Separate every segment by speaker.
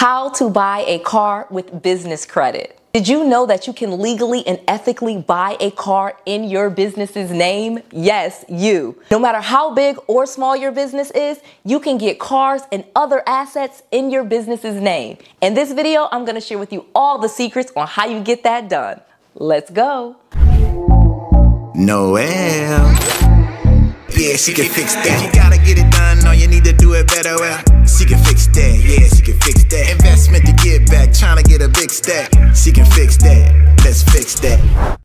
Speaker 1: How to buy a car with business credit. Did you know that you can legally and ethically buy a car in your business's name? Yes, you. No matter how big or small your business is, you can get cars and other assets in your business's name. In this video, I'm going to share with you all the secrets on how you get that done. Let's go.
Speaker 2: Noel. Yeah, she can fix that. You gotta get it done, no, you need to do it better. Well, she can fix that. Yeah, she can fix that. Investment to get back, trying to get a big stack. She can fix that. Let's fix that.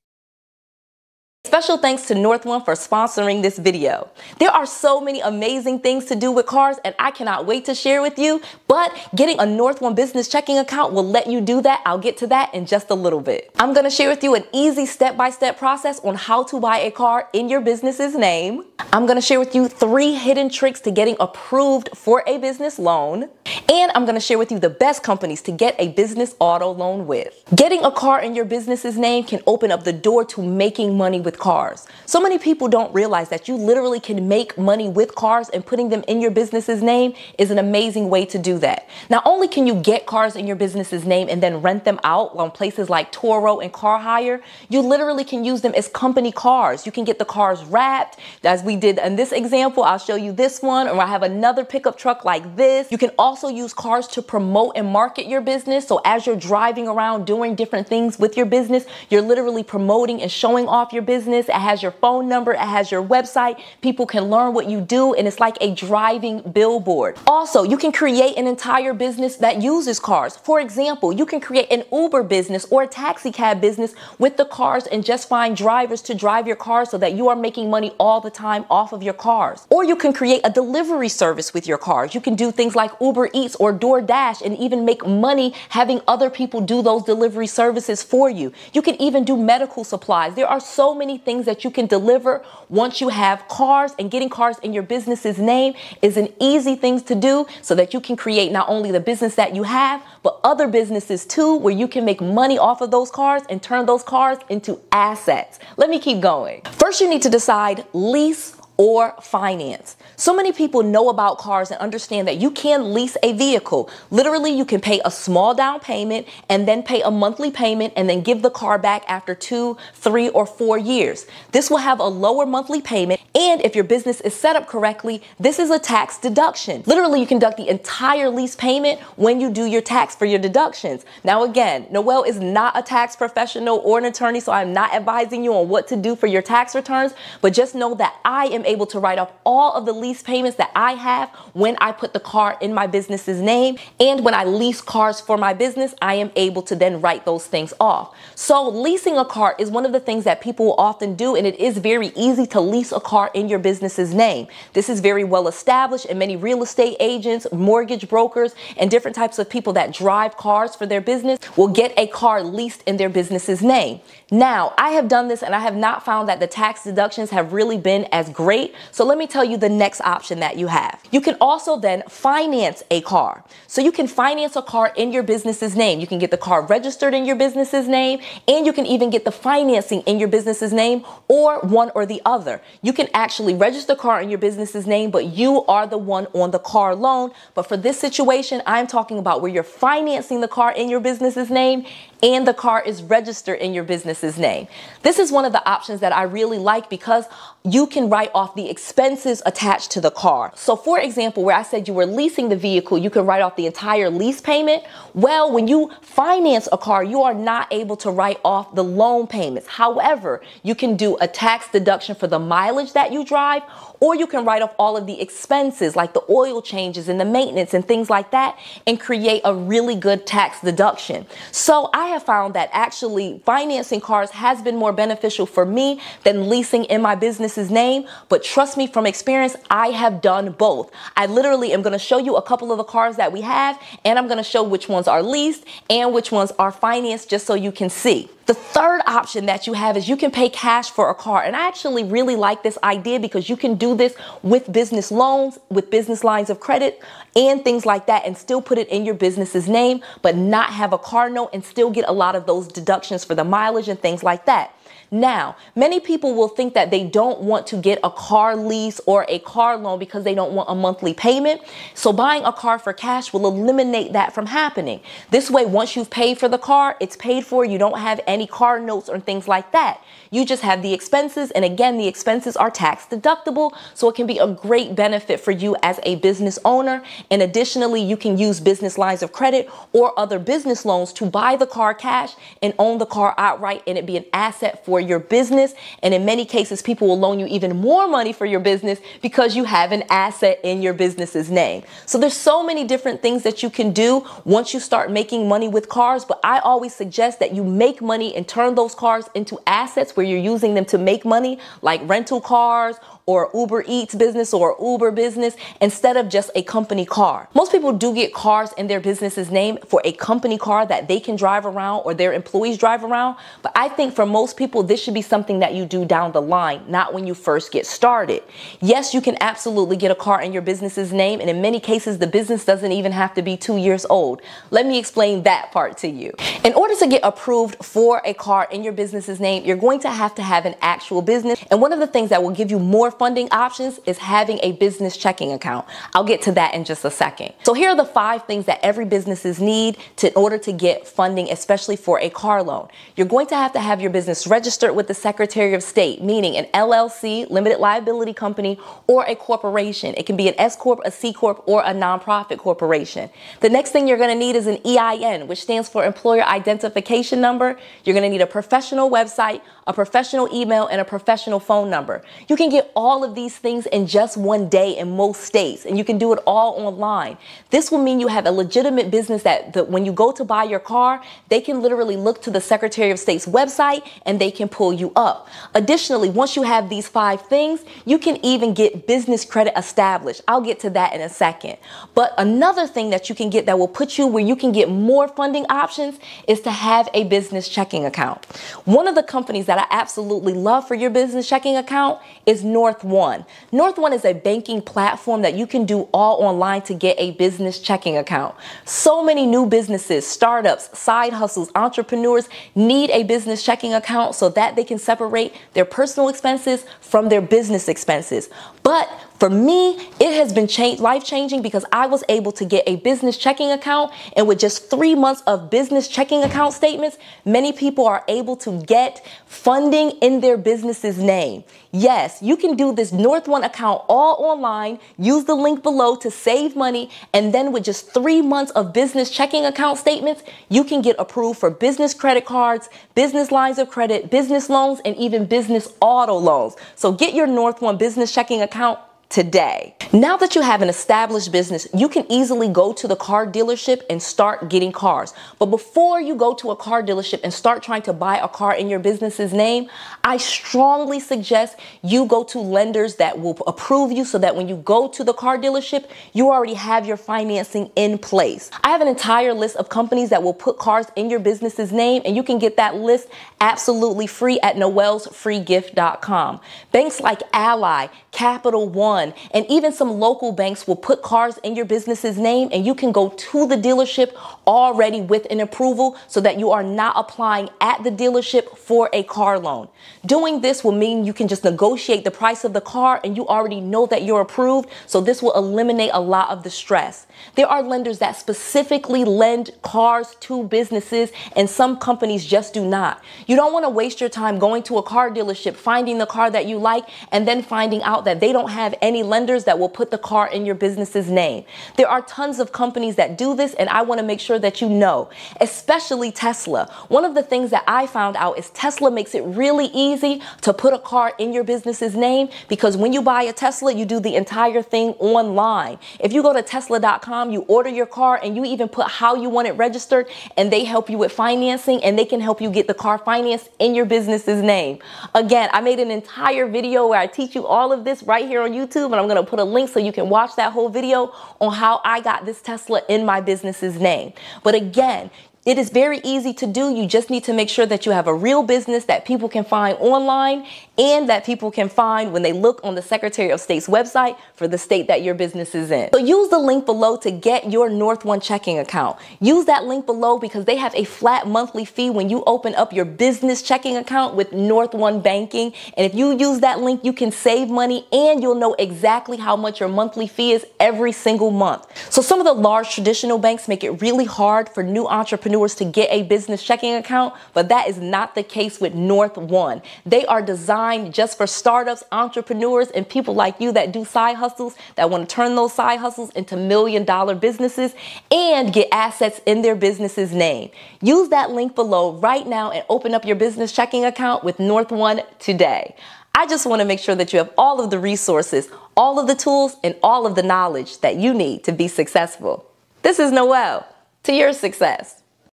Speaker 1: Special thanks to North One for sponsoring this video. There are so many amazing things to do with cars and I cannot wait to share with you, but getting a North One business checking account will let you do that. I'll get to that in just a little bit. I'm going to share with you an easy step-by-step process on how to buy a car in your business's name. I'm going to share with you 3 hidden tricks to getting approved for a business loan. And I'm going to share with you the best companies to get a business auto loan with. Getting a car in your business's name can open up the door to making money with cars. So many people don't realize that you literally can make money with cars, and putting them in your business's name is an amazing way to do that. Not only can you get cars in your business's name and then rent them out on places like Turo and Car Hire, you literally can use them as company cars. You can get the cars wrapped, as we did in this example. I'll show you this one, or I have another pickup truck like this. You can also use cars to promote and market your business. So as you're driving around doing different things with your business, you're literally promoting and showing off your business. It has your phone number, it has your website. People can learn what you do, and it's like a driving billboard. Also, you can create an entire business that uses cars. For example, you can create an Uber business or a taxi cab business with the cars and just find drivers to drive your cars so that you are making money all the time off of your cars. Or you can create a delivery service with your cars. You can do things like Uber Eats or DoorDash and even make money having other people do those delivery services for you. You can even do medical supplies. There are so many things that you can deliver once you have cars, and getting cars in your business's name is an easy thing to do so that you can create not only the business that you have, but other businesses too, where you can make money off of those cars and turn those cars into assets. Let me keep going. First, you need to decide lease or finance. So many people know about cars and understand that you can lease a vehicle. Literally, you can pay a small down payment and then pay a monthly payment and then give the car back after 2, 3, or 4 years. This will have a lower monthly payment, and if your business is set up correctly, this is a tax deduction. Literally, you can deduct the entire lease payment when you do your tax for your deductions. Now again, Noel is not a tax professional or an attorney, so I'm not advising you on what to do for your tax returns, but just know that I am able to write off all of the lease payments that I have when I put the car in my business's name, and when I lease cars for my business, I am able to then write those things off. So leasing a car is one of the things that people will often do, and it is very easy to lease a car in your business's name. This is very well established, and many real estate agents, mortgage brokers, and different types of people that drive cars for their business will get a car leased in their business's name. Now, I have done this and I have not found that the tax deductions have really been as great. So let me tell you the next option that you have. You can also then finance a car. So you can finance a car in your business's name. You can get the car registered in your business's name, and you can even get the financing in your business's name, or one or the other. You can actually register the car in your business's name, but you are the one on the car loan. But for this situation, I'm talking about where you're financing the car in your business's name and the car is registered in your business's name. This is one of the options that I really like because you can write off the expenses attached to the car. So for example, where I said you were leasing the vehicle, you can write off the entire lease payment. Well, when you finance a car, you are not able to write off the loan payments. However, you can do a tax deduction for the mileage that you drive, or you can write off all of the expenses like the oil changes and the maintenance and things like that, and create a really good tax deduction. So I have found that actually financing cars has been more beneficial for me than leasing in my business's name. But trust me, from experience, I have done both. I literally am going to show you a couple of the cars that we have, and I'm going to show which ones are leased and which ones are financed, just so you can see. The third option that you have is you can pay cash for a car. And I actually really like this idea because you can do this with business loans, with business lines of credit, and things like that, and still put it in your business's name, but not have a car note and still get a lot of those deductions for the mileage and things like that. Now, many people will think that they don't want to get a car lease or a car loan because they don't want a monthly payment. So buying a car for cash will eliminate that from happening. This way, once you've paid for the car, it's paid for. You don't have any car notes or things like that. You just have the expenses. And again, the expenses are tax deductible. So it can be a great benefit for you as a business owner. And additionally, you can use business lines of credit or other business loans to buy the car cash and own the car outright, and it be an asset for your business. And in many cases, people will loan you even more money for your business because you have an asset in your business's name. So there's so many different things that you can do once you start making money with cars. But I always suggest that you make money and turn those cars into assets where you're using them to make money, like rental cars or Uber Eats business or Uber business, instead of just a company car. Most people do get cars in their business's name for a company car that they can drive around or their employees drive around. But I think for most people, this should be something that you do down the line, not when you first get started. Yes, you can absolutely get a car in your business's name, and in many cases, the business doesn't even have to be 2 years old. Let me explain that part to you. In order to get approved for a car in your business's name, you're going to have an actual business. And one of the things that will give you more funding options is having a business checking account. I'll get to that in just a second. So here are the 5 things that every businesses need in order to get funding, especially for a car loan. You're going to have your business registered with the Secretary of State, meaning an LLC, limited liability company, or a corporation. It can be an S Corp, a C Corp, or a nonprofit corporation. The next thing you're going to need is an EIN, which stands for Employer Identification Number. You're going to need a professional website, a professional email, and a professional phone number. You can get all of these things in just one day in most states, and you can do it all online. This will mean you have a legitimate business that when you go to buy your car, they can literally look to the Secretary of State's website and they can pull you up. Additionally, once you have these 5 things, you can even get business credit established. I'll get to that in a second. But another thing that you can get that will put you where you can get more funding options is to have a business checking account. One of the companies that I absolutely love for your business checking account is North One. North One is a banking platform that you can do all online to get a business checking account. So many new businesses, startups, side hustles, entrepreneurs need a business checking account so that they can separate their personal expenses from their business expenses. But for me, it has been life-changing because I was able to get a business checking account, and with just 3 months of business checking account statements, many people are able to get funding in their business's name. Yes, you can do this North One account all online, use the link below to save money, and then with just 3 months of business checking account statements, you can get approved for business credit cards, business lines of credit, business loans, and even business auto loans. So get your North One business checking account today. Now that you have an established business, you can easily go to the car dealership and start getting cars. But before you go to a car dealership and start trying to buy a car in your business's name, I strongly suggest you go to lenders that will approve you so that when you go to the car dealership, you already have your financing in place. I have an entire list of companies that will put cars in your business's name, and you can get that list absolutely free at noelsfreegift.com. Banks like Ally, Capital One, and even some local banks will put cars in your business's name, and you can go to the dealership already with an approval so that you are not applying at the dealership for a car loan. Doing this will mean you can just negotiate the price of the car and you already know that you're approved, so this will eliminate a lot of the stress. There are lenders that specifically lend cars to businesses, and some companies just do not. You don't want to waste your time going to a car dealership, finding the car that you like, and then finding out that they don't have any lenders that will put the car in your business's name. There are tons of companies that do this, and I want to make sure that you know, especially Tesla. One of the things that I found out is Tesla makes it really easy to put a car in your business's name, because when you buy a Tesla, you do the entire thing online. If you go to Tesla.com, you order your car and you even put how you want it registered, and they help you with financing, and they can help you get the car financed in your business's name. Again, I made an entire video where I teach you all of this right here on YouTube, and I'm going to put a link so you can watch that whole video on how I got this Tesla in my business's name. But again, It is very easy to do. You just need to make sure that you have a real business that people can find online and that people can find when they look on the Secretary of State's website for the state that your business is in. So use the link below to get your North One checking account. Use that link below because they have a flat monthly fee when you open up your business checking account with North One Banking. And if you use that link, you can save money and you'll know exactly how much your monthly fee is every single month. So some of the large traditional banks make it really hard for new entrepreneurs to get a business checking account, but that is not the case with North One. They are designed just for startups, entrepreneurs, and people like you that do side hustles, that want to turn those side hustles into million-dollar businesses and get assets in their business's name. Use that link below right now and open up your business checking account with North One today. I just want to make sure that you have all of the resources, all of the tools, and all of the knowledge that you need to be successful. This is Noelle, to your success.